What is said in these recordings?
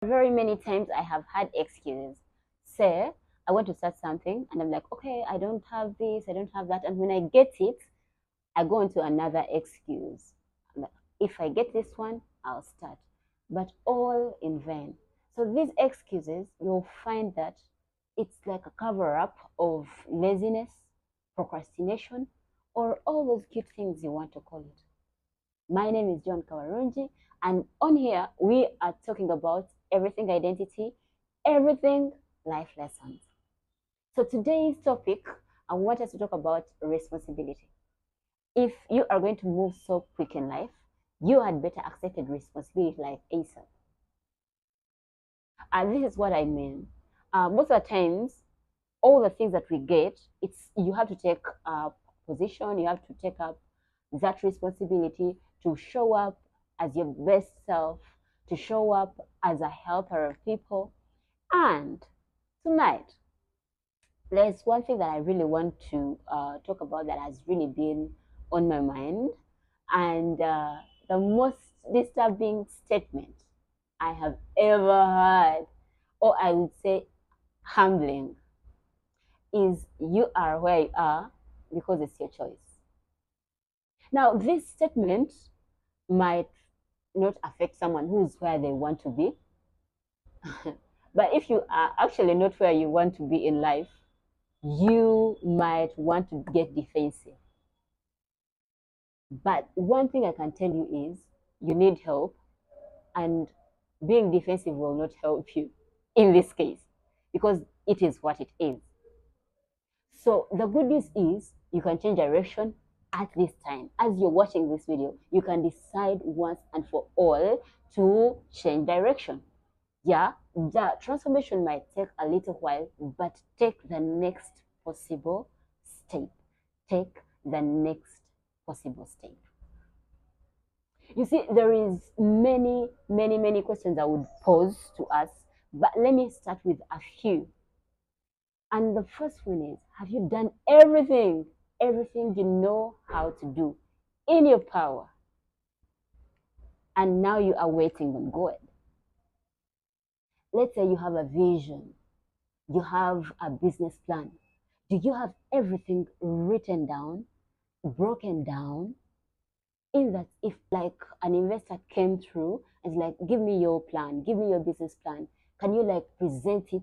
Very many times I have had excuses. Say, I want to start something, and I'm like, okay, I don't have this, I don't have that. And when I get it, I go into another excuse. I'm like, if I get this one, I'll start. But all in vain. So these excuses, you'll find that it's like a cover up of laziness, procrastination, or all those cute things you want to call it. My name is John Kawarunji, and on here we are talking about everything identity, everything life lessons. So today's topic, I want us to talk about responsibility. If you are going to move so quick in life, you had better accept responsibility like ASAP. And this is what I mean. Most of the times, all the things that we get, it's you have to take a position, you have to take up that responsibility to show up as your best self, to show up as a helper of people. And tonight, there's one thing that I really want to talk about that has really been on my mind, and the most disturbing statement I have ever heard, or I would say humbling, is you are where you are because it's your choice. Now, this statement might not affect someone who's where they want to be, but if you are actually not where you want to be in life, you might want to get defensive. But one thing I can tell you is you need help, and being defensive will not help you in this case because it is what it is. So the good news is you can change direction at this time. As you're watching this video, you can decide once and for all to change direction. Yeah, the transformation might take a little while, but take the next possible step. Take the next possible step. You see, there is many questions I would pose to us, but let me start with a few. And the first one is, have you done everything you know how to do in your power? And now you are waiting on God. Let's say you have a vision, you have a business plan. Do you have everything written down, broken down? In that, if like an investor came through and like, give me your plan, give me your business plan, can you like present it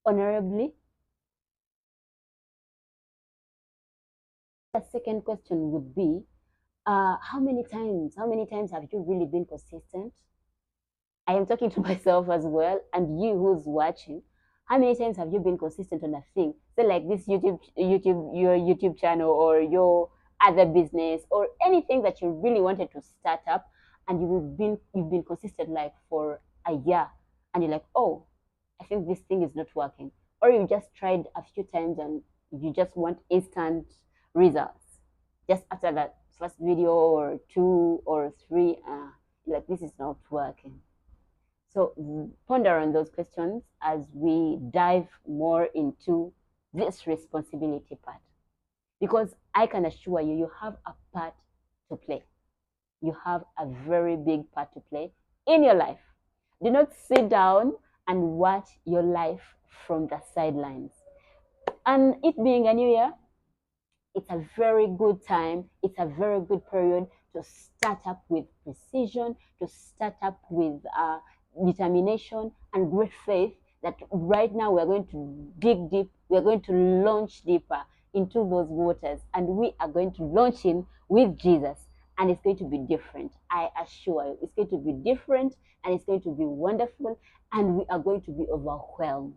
honorably? The second question would be, how many times have you really been consistent? I am talking to myself as well, and you who's watching. How many times have you been consistent on a thing? Say like this your YouTube channel or your other business or anything that you really wanted to start up, and you've been consistent like for a year, and you're like, oh, I think this thing is not working, or you just tried a few times and you just want instant results. Just after that first video or two or three, like this is not working. So ponder on those questions as we dive more into this responsibility part. Because I can assure you, you have a part to play. You have a very big part to play in your life. Do not sit down and watch your life from the sidelines. And it being a new year, it's a very good time, it's a very good period to start up with precision, to start up with determination and great faith that right now we're going to dig deep, we're going to launch deeper into those waters, and we are going to launch in with Jesus. And it's going to be different. I assure you, it's going to be different and it's going to be wonderful, and we are going to be overwhelmed.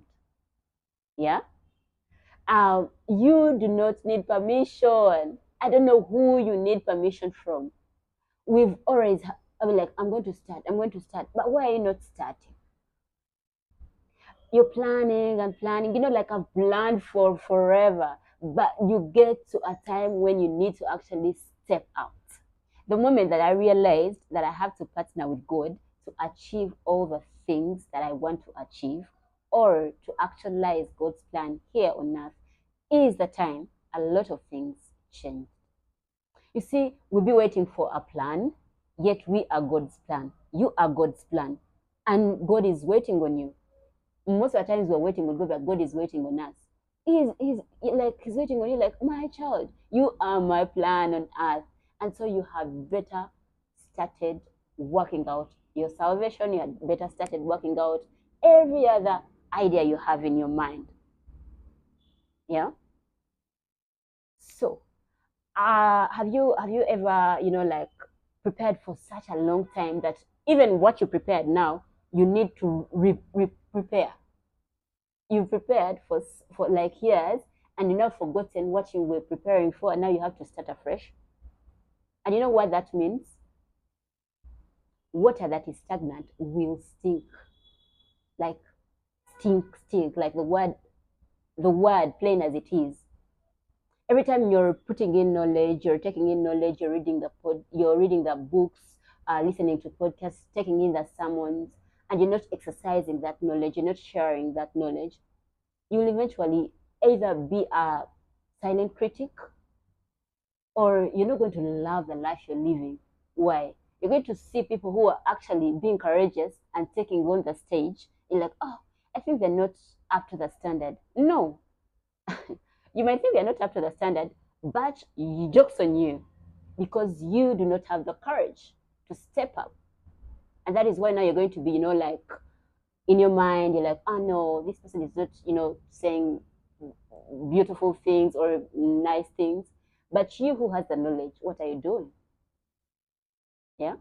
Yeah? You do not need permission. I don't know who you need permission from. We've always, I mean, like, I'm going to start. But why are you not starting? You're planning and planning, like I've planned for forever. But you get to a time when you need to actually step out. The moment that I realized that I have to partner with God to achieve all the things that I want to achieve, or to actualize God's plan here on earth, is the time a lot of things change. You see, we'll be waiting for a plan, yet we are God's plan. You are God's plan. and God is waiting on you. Most of the times we're waiting on God, but God is waiting on us. He's waiting on you, like, my child, you are my plan on earth. And so you have better started working out your salvation, you had better started working out every other idea you have in your mind. Yeah. So have you ever, like, prepared for such a long time that even what you prepared now, you need to prepare. You've prepared for like years, and you've not forgotten what you were preparing for, and now you have to start afresh. And you know what that means? Water that is stagnant will stink, like stink, like the word plain as it is. Every time you're putting in knowledge, you're taking in knowledge, you're reading the books, listening to podcasts, taking in the sermons, and you're not exercising that knowledge, you're not sharing that knowledge, you will eventually either be a silent critic, or you're not going to love the life you're living. Why? You're going to see people who are actually being courageous and taking on the stage. You're like, oh, I think they're not up to the standard. No, you might think they're not up to the standard, but joke's on you, because you do not have the courage to step up. And that is why now you're going to be, like, in your mind, you're like, oh no, this person is not, saying beautiful things or nice things. But you who has the knowledge, what are you doing? Yeah.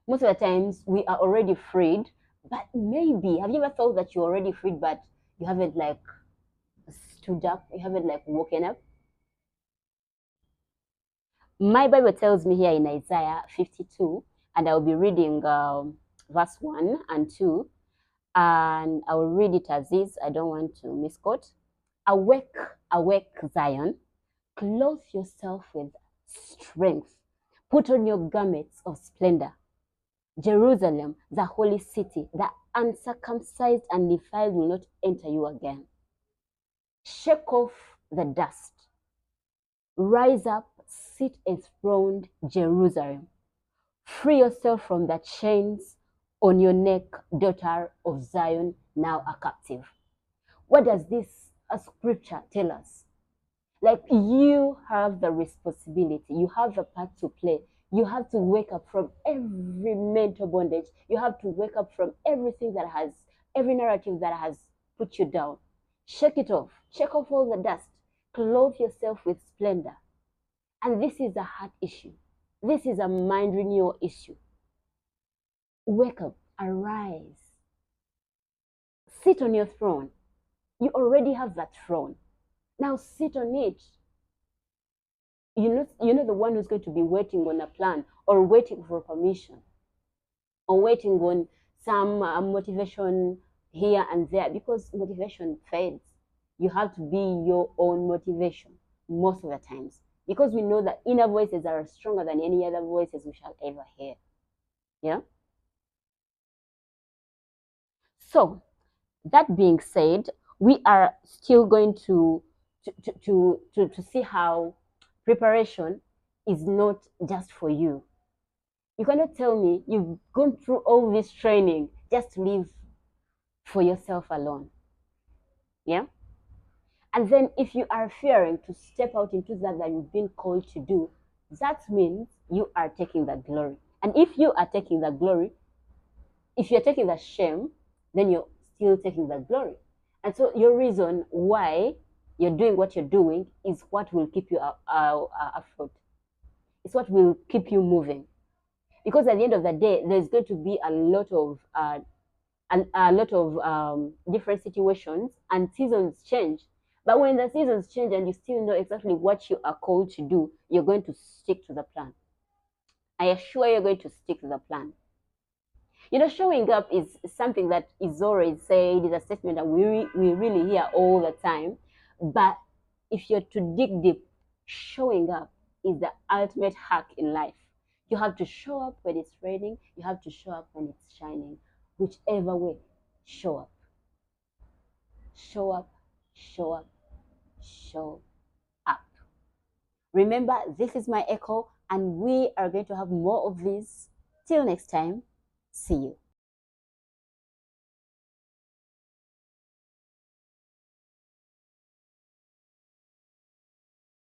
Most of the times we are already freed, but maybe have you ever thought that you're already freed, but you haven't, like, stood up, you haven't, like, woken up? My Bible tells me here in Isaiah 52, and I'll be reading verse 1 and 2, and I'll read it as is. I don't want to misquote. Awake, awake, Zion, clothe yourself with strength, put on your garments of splendor. Jerusalem, the holy city, the uncircumcised and defiled will not enter you again. Shake off the dust. Rise up, sit enthroned, Jerusalem. Free yourself from the chains on your neck, daughter of Zion, now a captive. What does this scripture tell us? Like, you have the responsibility, you have the part to play. You have to wake up from every mental bondage. You have to wake up from every narrative that has put you down. Shake it off. Shake off all the dust. Clothe yourself with splendor. And this is a heart issue. This is a mind renewal issue. Wake up, arise, sit on your throne. You already have that throne. Now sit on it. You're not the one who's going to be waiting on a plan, or waiting for permission, or waiting on some motivation here and there, because motivation fades. You have to be your own motivation most of the times, because we know that inner voices are stronger than any other voices we shall ever hear. Yeah. So that being said, we are still going to see how preparation is not just for you. You cannot tell me you've gone through all this training just to live for yourself alone. Yeah. And then if you are fearing to step out into that you've been called to do, that means you are taking the glory. And if you are taking the glory, if you're taking the shame, then you're still taking the glory. And so your reason why you're doing what you're doing is what will keep you afloat. It's what will keep you moving. Because at the end of the day, there's going to be a lot of different situations, and seasons change. But when the seasons change and you still know exactly what you are called to do, you're going to stick to the plan. I assure you're going to stick to the plan. Showing up is something that is always said, is a statement that we really hear all the time. But if you're to dig deep, showing up is the ultimate hack in life. You have to show up when it's raining, you have to show up when it's shining. Whichever way, show up. Show up, show up, show up. Remember, this is my echo, and we are going to have more of these. Till next time, see you.